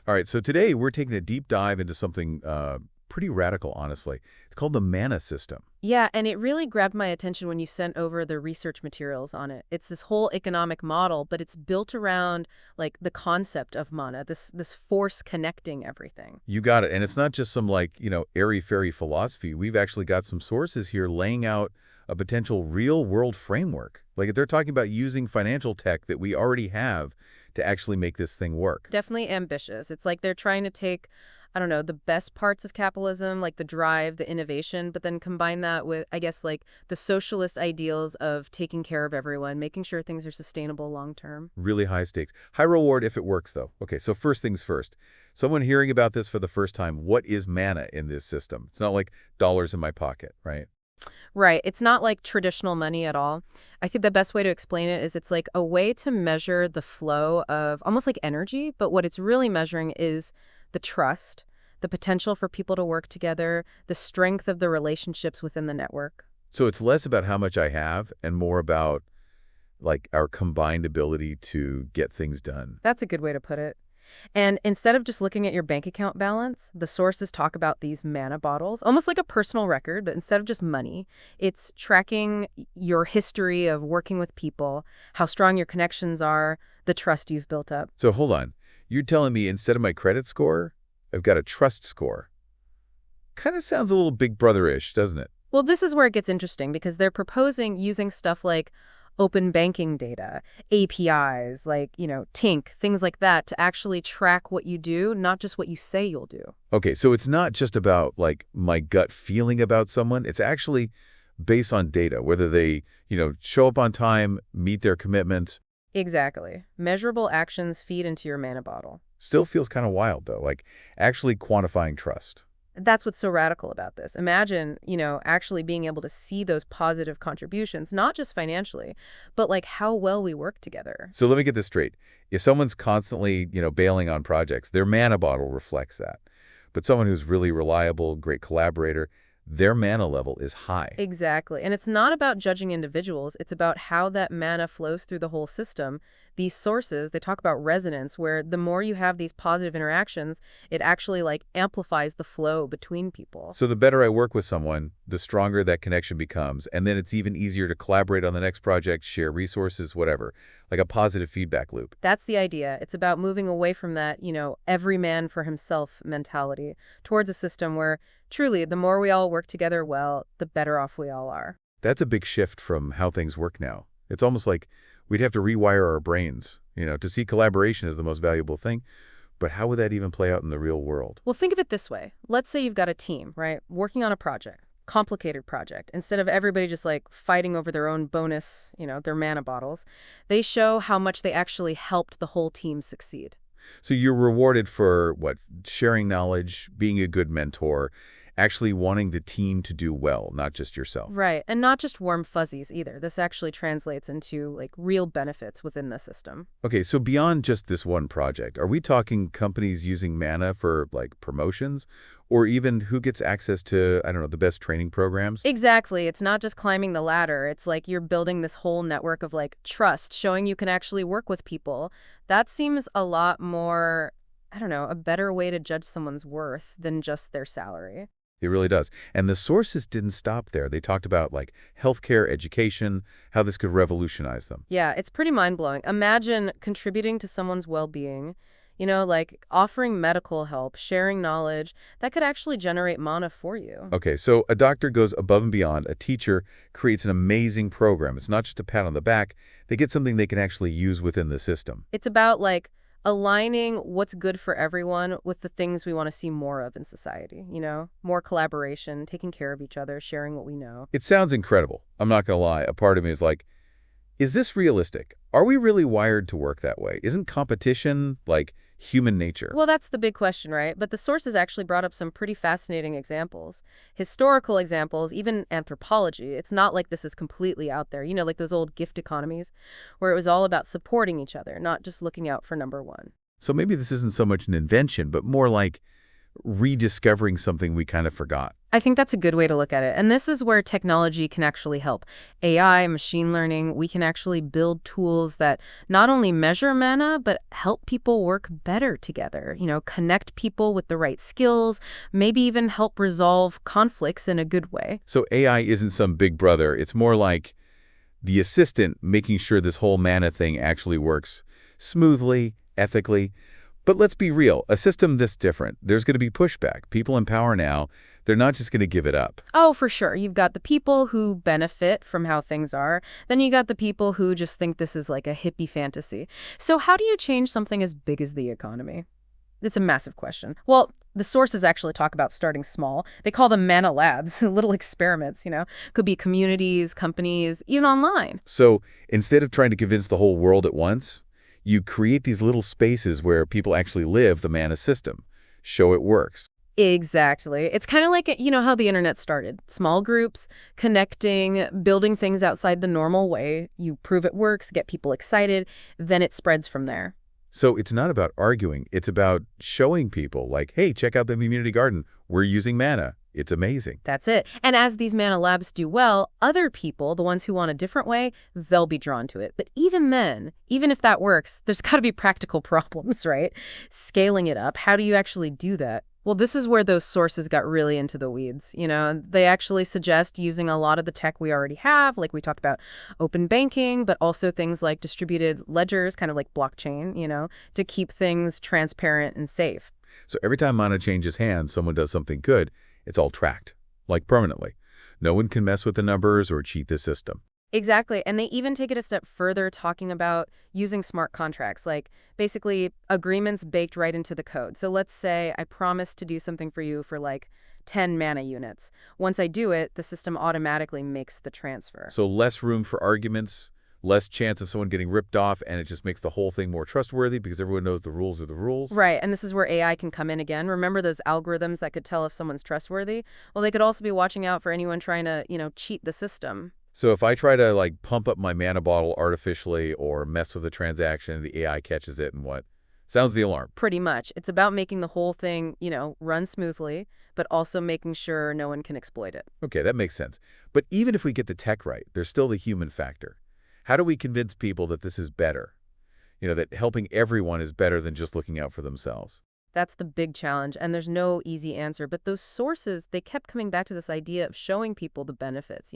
All right, so today we're taking a deep dive into something pretty radical, honestly. It's called the mana system. Yeah, and it really grabbed my attention when you sent over the research materials on it. It's this whole economic model, but it's built around like the concept of mana, this force connecting everything. You got it. And it's not just some like, airy-fairy philosophy. We've actually got some sources here laying out a potential real-world framework. Like they're talking about using financial tech that we already have to actually make this thing work. Definitely ambitious. It's like they're trying to take, I don't know, the best parts of capitalism, like the drive, the innovation, but then combine that with, I guess, like the socialist ideals of taking care of everyone, making sure things are sustainable long term. Really high stakes. High reward if it works, though. Okay, so first things first. Someone hearing about this for the first time, what is mana in this system? It's not like dollars in my pocket, right? Right. It's not like traditional money at all. I think the best way to explain it is it's like a way to measure the flow of almost like energy, but what it's really measuring is the trust, the potential for people to work together, the strength of the relationships within the network. So it's less about how much I have and more about like our combined ability to get things done. That's a good way to put it. And instead of just looking at your bank account balance, the sources talk about these mana bottles, almost like a personal record, but instead of just money, it's tracking your history of working with people, how strong your connections are, the trust you've built up. So hold on. You're telling me instead of my credit score, I've got a trust score. Kind of sounds a little Big Brother-ish, doesn't it? Well, this is where it gets interesting because they're proposing using stuff like open banking data, APIs, like, Tink, things like that to actually track what you do, not just what you say you'll do. Okay, so it's not just about like my gut feeling about someone. It's actually based on data, whether they, show up on time, meet their commitments. Exactly. Measurable actions feed into your mana bottle. Still feels kind of wild, though, like actually quantifying trust. That's what's so radical about this. Imagine, actually being able to see those positive contributions, not just financially, but like how well we work together. So let me get this straight. If someone's constantly, bailing on projects, their mana bottle reflects that. But someone who's really reliable, great collaborator, their mana level is high. Exactly. And it's not about judging individuals. It's about how that mana flows through the whole system. These sources, they talk about resonance, where the more you have these positive interactions, it actually like amplifies the flow between people. So the better I work with someone, the stronger that connection becomes. And then it's even easier to collaborate on the next project, share resources, whatever, like a positive feedback loop. That's the idea. It's about moving away from that, every man for himself mentality towards a system where truly the more we all work together well, the better off we all are. That's a big shift from how things work now. It's almost like we'd have to rewire our brains, to see collaboration as the most valuable thing. But how would that even play out in the real world? Well, think of it this way. Let's say you've got a team, right, working on a project, complicated project. Instead of everybody just like fighting over their own bonus, their mana bottles, they show how much they actually helped the whole team succeed. So you're rewarded for what? Sharing knowledge, being a good mentor, actually wanting the team to do well, not just yourself. Right. And not just warm fuzzies either. This actually translates into like real benefits within the system. Okay, so beyond just this one project, are we talking companies using mana for like promotions or even who gets access to, I don't know, the best training programs? Exactly. It's not just climbing the ladder. It's like you're building this whole network of like trust, showing you can actually work with people. That seems a lot more, I don't know, a better way to judge someone's worth than just their salary. It really does. And the sources didn't stop there. They talked about like healthcare, education, how this could revolutionize them. Yeah, it's pretty mind-blowing. Imagine contributing to someone's well-being, like offering medical help, sharing knowledge, that could actually generate mana for you. Okay, so a doctor goes above and beyond. A teacher creates an amazing program. It's not just a pat on the back. They get something they can actually use within the system. It's about like aligning what's good for everyone with the things we want to see more of in society, more collaboration, taking care of each other, sharing what we know. It sounds incredible. I'm not going to lie. A part of me is like, is this realistic? Are we really wired to work that way? Isn't competition like human nature? Well, that's the big question, right? But the sources actually brought up some pretty fascinating examples. Historical examples, even anthropology. It's not like this is completely out there, like those old gift economies where it was all about supporting each other, not just looking out for number one. So maybe this isn't so much an invention, but more like rediscovering something we kind of forgot. I think that's a good way to look at it. And this is where technology can actually help. AI, machine learning, we can actually build tools that not only measure mana, but help people work better together, connect people with the right skills, maybe even help resolve conflicts in a good way. So AI isn't some big brother. It's more like the assistant making sure this whole mana thing actually works smoothly, ethically. But let's be real, a system this different, there's going to be pushback. People in power now, they're not just going to give it up. Oh, for sure. You've got the people who benefit from how things are. Then you got the people who just think this is like a hippie fantasy. So how do you change something as big as the economy? It's a massive question. Well, the sources actually talk about starting small. They call them mana labs, little experiments, Could be communities, companies, even online. So instead of trying to convince the whole world at once, you create these little spaces where people actually live the mana system, show it works. Exactly. It's kind of like, how the internet started. Small groups, connecting, building things outside the normal way. You prove it works, get people excited, then it spreads from there. So it's not about arguing. It's about showing people like, hey, check out the community garden. We're using mana. It's amazing. That's it. And as these mana labs do well, other people, the ones who want a different way, they'll be drawn to it. But even then, even if that works, there's got to be practical problems, right? Scaling it up, how do you actually do that? Well, this is where those sources got really into the weeds. They actually suggest using a lot of the tech we already have, like we talked about open banking, but also things like distributed ledgers, kind of like blockchain, to keep things transparent and safe. So every time mana changes hands, someone does something good, it's all tracked, like permanently. No one can mess with the numbers or cheat the system. Exactly. And they even take it a step further, talking about using smart contracts, like basically agreements baked right into the code. So let's say I promise to do something for you for like 10 mana units. Once I do it, the system automatically makes the transfer. So less room for arguments, less chance of someone getting ripped off, and it just makes the whole thing more trustworthy because everyone knows the rules are the rules. Right, and this is where AI can come in again. Remember those algorithms that could tell if someone's trustworthy? Well, they could also be watching out for anyone trying to, cheat the system. So if I try to like pump up my mana bottle artificially or mess with a transaction, the AI catches it and what? Sounds the alarm. Pretty much. It's about making the whole thing, run smoothly, but also making sure no one can exploit it. Okay, that makes sense. But even if we get the tech right, there's still the human factor. How do we convince people that this is better? That helping everyone is better than just looking out for themselves? That's the big challenge, and there's no easy answer. But those sources, they kept coming back to this idea of showing people the benefits.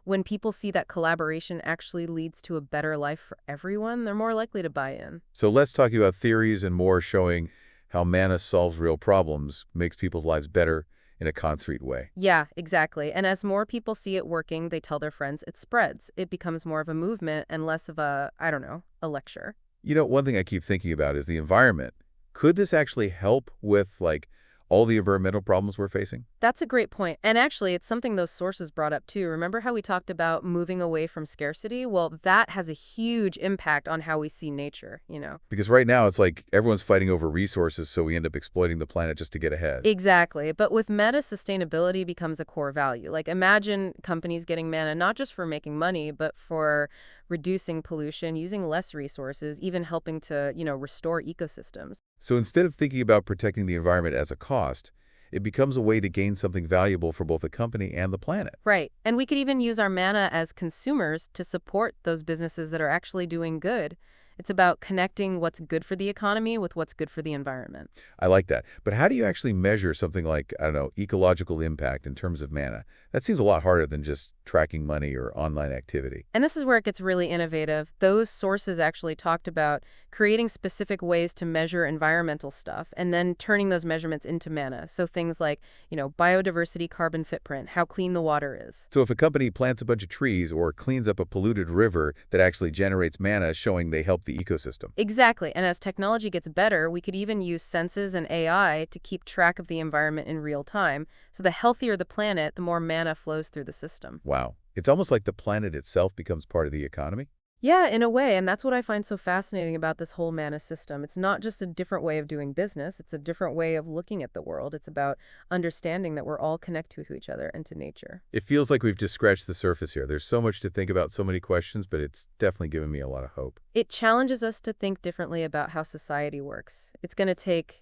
When people see that collaboration actually leads to a better life for everyone, they're more likely to buy in. So let's talk about theories and more showing how mana solves real problems, makes people's lives better in a concrete way. Yeah, exactly. And as more people see it working, they tell their friends, it spreads. It becomes more of a movement and less of a, I don't know, a lecture. One thing I keep thinking about is the environment. Could this actually help with, like, all the environmental problems we're facing? That's a great point. And actually, it's something those sources brought up too. Remember how we talked about moving away from scarcity? Well, that has a huge impact on how we see nature. Because right now, it's like everyone's fighting over resources, so we end up exploiting the planet just to get ahead. Exactly. But with meta, sustainability becomes a core value. Like imagine companies getting mana not just for making money, but for reducing pollution, using less resources, even helping to, restore ecosystems. So instead of thinking about protecting the environment as a cost, it becomes a way to gain something valuable for both the company and the planet. Right. And we could even use our mana as consumers to support those businesses that are actually doing good. It's about connecting what's good for the economy with what's good for the environment. I like that. But how do you actually measure something like, I don't know, ecological impact in terms of mana? That seems a lot harder than just tracking money or online activity. And this is where it gets really innovative. Those sources actually talked about creating specific ways to measure environmental stuff and then turning those measurements into mana. So things like, biodiversity carbon footprint, how clean the water is. So if a company plants a bunch of trees or cleans up a polluted river, that actually generates mana, showing they help the ecosystem. Exactly. And as technology gets better, we could even use senses and AI to keep track of the environment in real time. So the healthier the planet, the more mana flows through the system. Wow. It's almost like the planet itself becomes part of the economy. Yeah, in a way, and that's what I find so fascinating about this whole mana system. It's not just a different way of doing business, it's a different way of looking at the world. It's about understanding that we're all connected to each other and to nature. It feels like we've just scratched the surface here. There's so much to think about, so many questions, but it's definitely given me a lot of hope. It challenges us to think differently about how society works. It's going to take,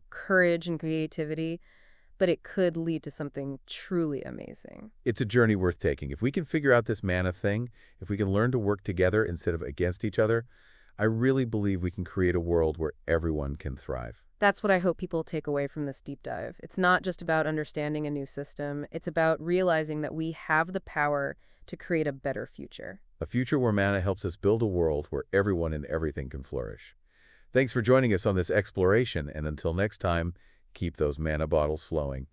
courage and creativity, but it could lead to something truly amazing. It's a journey worth taking. If we can figure out this mana thing, if we can learn to work together instead of against each other, I really believe we can create a world where everyone can thrive. That's what I hope people take away from this deep dive. It's not just about understanding a new system, it's about realizing that we have the power to create a better future. A future where mana helps us build a world where everyone and everything can flourish. Thanks for joining us on this exploration, and until next time, keep those mana bottles flowing.